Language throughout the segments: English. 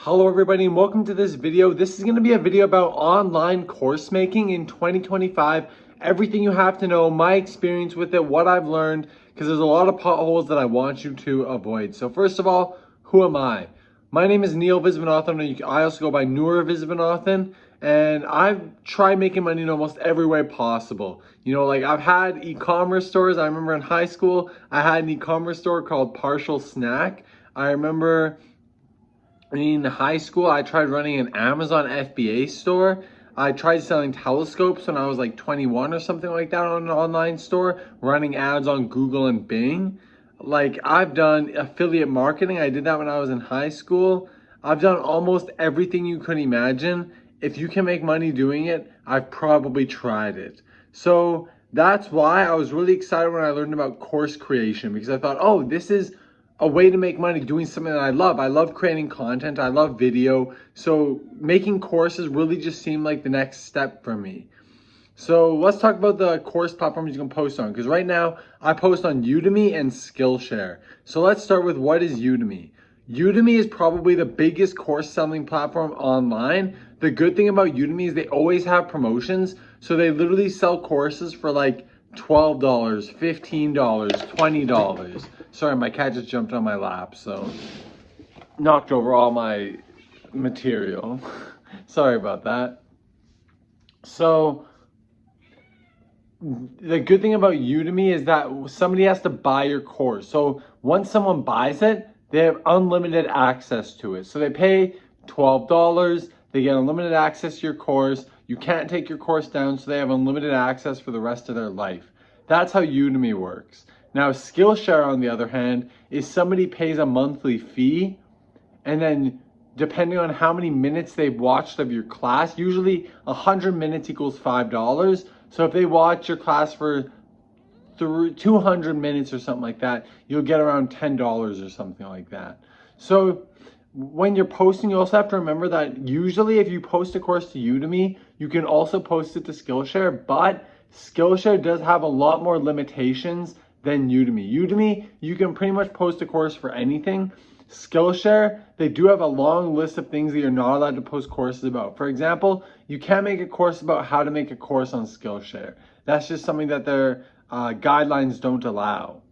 Hello everybody and welcome to this video. This is going to be a video about online course making in 2025. Everything you have to know, my experience with it, what I've learned, because there's a lot of potholes that I want you to avoid. So first of all, who am I? My name is Neil Viswanathan. I also go by Noor Viswanathan, and I've tried making money in almost every way possible. You know, like I've had e-commerce stores. I remember in high school, I had an e-commerce store called Partial Snack. I remember in high school, I tried running an Amazon FBA store. I tried selling telescopes when I was like 21 or something like that on an online store, running ads on Google and Bing. Like I've done affiliate marketing. I did that when I was in high school. I've done almost everything you could imagine. If you can make money doing it, I've probably tried it. So that's why I was really excited when I learned about course creation, because I thought, oh, this is a way to make money doing something that I love. I love creating content. I love video. So making courses really just seemed like the next step for me. So let's talk about the course platforms you can post on, because right now I post on Udemy and Skillshare. So let's start with, what is Udemy? Udemy is probably the biggest course selling platform online. The good thing about Udemy is they always have promotions. So they literally sell courses for like $12, $15, $20. Sorry, my cat just jumped on my lap, so knocked over all my material. Sorry about that. So the good thing about Udemy is that somebody has to buy your course. So once someone buys it, they have unlimited access to it. So they pay $12, they get unlimited access to your course. You can't take your course down, so they have unlimited access for the rest of their life. That's how Udemy works. Now, Skillshare, on the other hand, is somebody pays a monthly fee, and then depending on how many minutes they've watched of your class, usually 100 minutes equals $5. So if they watch your class for 200 minutes or something like that, you'll get around $10 or something like that. So when you're posting, you also have to remember that usually if you post a course to Udemy, you can also post it to Skillshare, but Skillshare does have a lot more limitations than Udemy. Udemy, you can pretty much post a course for anything. Skillshare, they do have a long list of things that you're not allowed to post courses about. For example, you can't make a course about how to make a course on Skillshare. That's just something that their guidelines don't allow.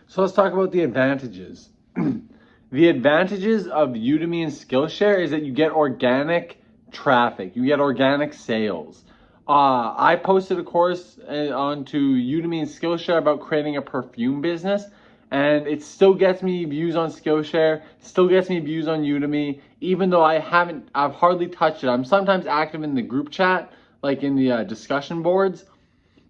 So let's talk about the advantages. The advantages of Udemy and Skillshare is that you get organic traffic, you get organic sales. I posted a course onto Udemy and Skillshare about creating a perfume business, and it still gets me views on Skillshare, still gets me views on Udemy, even though I've hardly touched it. I'm sometimes active in the group chat, like in the discussion boards,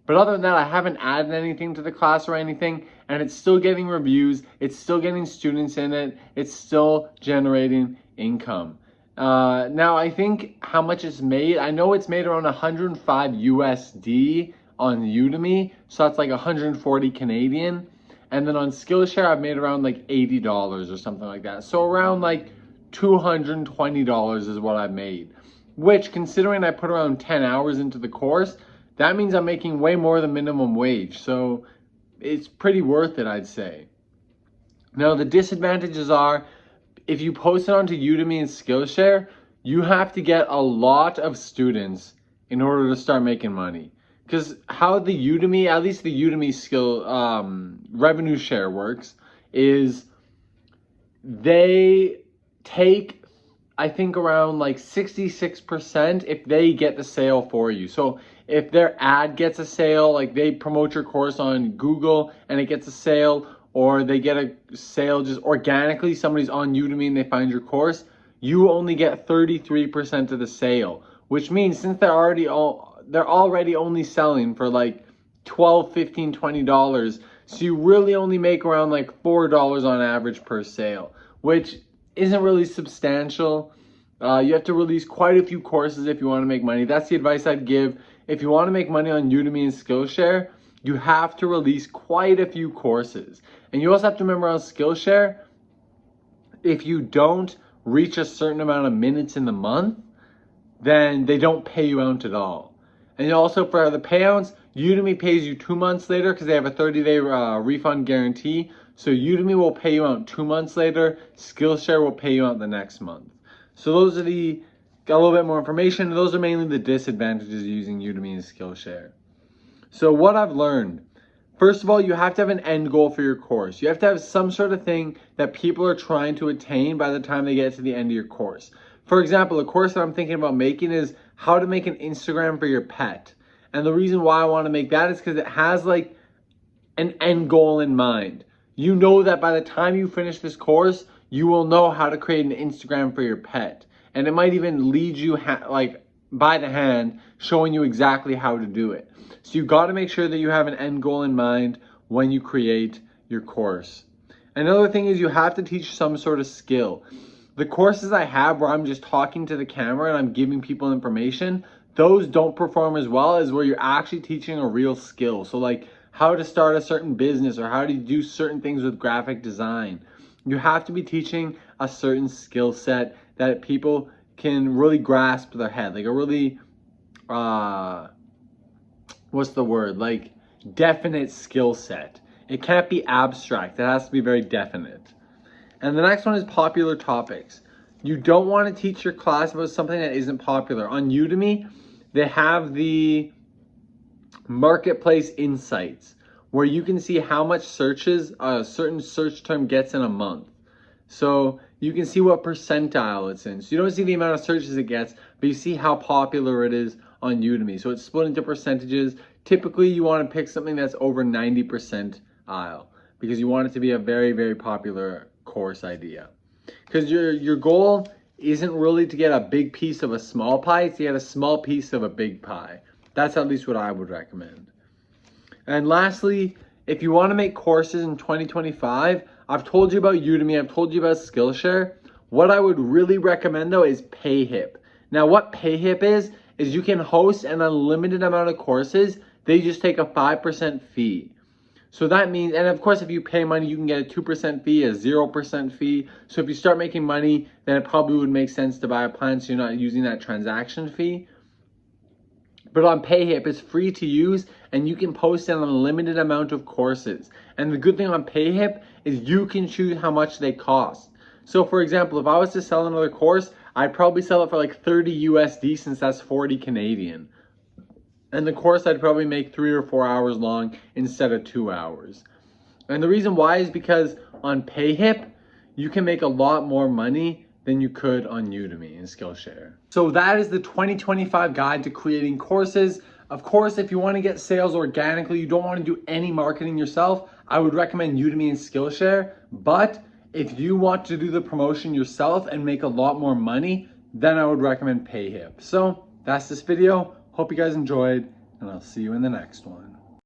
but other than that, I haven't added anything to the class or anything, and it's still getting reviews, it's still getting students in it, it's still generating income. Now, I think how much it's made, I know it's made around 105 USD on Udemy, so that's like 140 Canadian. And then on Skillshare, I've made around like $80 or something like that. So around like $220 is what I've made, which, considering I put around 10 hours into the course, that means I'm making way more than minimum wage. So it's pretty worth it, I'd say. Now, the disadvantages are, if you post it onto Udemy and Skillshare, you have to get a lot of students in order to start making money. Because how the Udemy, at least the Udemy skill revenue share works, is they take, I think, around like 66% if they get the sale for you. So if their ad gets a sale, like they promote your course on Google and it gets a sale, or they get a sale just organically, somebody's on Udemy and they find your course, you only get 33% of the sale, which means since they're already only selling for like $12, $15, $20, so you really only make around like $4 on average per sale, which isn't really substantial. You have to release quite a few courses if you want to make money. That's the advice I'd give. If you want to make money on Udemy and Skillshare, you have to release quite a few courses. And you also have to remember on Skillshare, if you don't reach a certain amount of minutes in the month, then they don't pay you out at all. And also for the payouts, Udemy pays you 2 months later because they have a 30-day refund guarantee. So Udemy will pay you out 2 months later, Skillshare will pay you out the next month. So those are got a little bit more information. Those are mainly the disadvantages of using Udemy and Skillshare. So what I've learned, first of all, you have to have an end goal for your course. You have to have some sort of thing that people are trying to attain by the time they get to the end of your course. For example, a course that I'm thinking about making is how to make an Instagram for your pet. And the reason why I want to make that is because it has like an end goal in mind. You know that by the time you finish this course, you will know how to create an Instagram for your pet. And it might even lead you like by the hand, showing you exactly how to do it. So you got to make sure that you have an end goal in mind when you create your course. Another thing is you have to teach some sort of skill. The courses I have where I'm just talking to the camera and I'm giving people information, those don't perform as well as where you're actually teaching a real skill. So like how to start a certain business or how to do certain things with graphic design. You have to be teaching a certain skill set that people can really grasp their head, like a really, what's the word? Like definite skill set. It can't be abstract. It has to be very definite. And the next one is popular topics. You don't want to teach your class about something that isn't popular. On Udemy, they have the marketplace insights where you can see how much searches a certain search term gets in a month. So you can see what percentile it's in. So you don't see the amount of searches it gets, but you see how popular it is on Udemy. So it's split into percentages. Typically you want to pick something that's over 90 percentile because you want it to be a very, very popular course idea. Because your goal isn't really to get a big piece of a small pie, it's to get a small piece of a big pie. That's at least what I would recommend. And lastly, if you want to make courses in 2025, I've told you about Udemy, I've told you about Skillshare. What I would really recommend though is PayHip. Now what PayHip is you can host an unlimited amount of courses. They just take a 5% fee. So that means, and of course, if you pay money, you can get a 2% fee, a 0% fee. So if you start making money, then it probably would make sense to buy a plan so you're not using that transaction fee. But on PayHip, it's free to use and you can post an unlimited amount of courses. And the good thing on PayHip is you can choose how much they cost. So for example, if I was to sell another course, I'd probably sell it for like 30 USD since that's 40 Canadian. And the course I'd probably make 3 or 4 hours long instead of 2 hours. And the reason why is because on PayHip, you can make a lot more money than you could on Udemy and Skillshare. So that is the 2025 guide to creating courses. Of course, if you want to get sales organically, you don't want to do any marketing yourself, I would recommend Udemy and Skillshare. But if you want to do the promotion yourself and make a lot more money, then I would recommend PayHip. So that's this video. Hope you guys enjoyed, and I'll see you in the next one.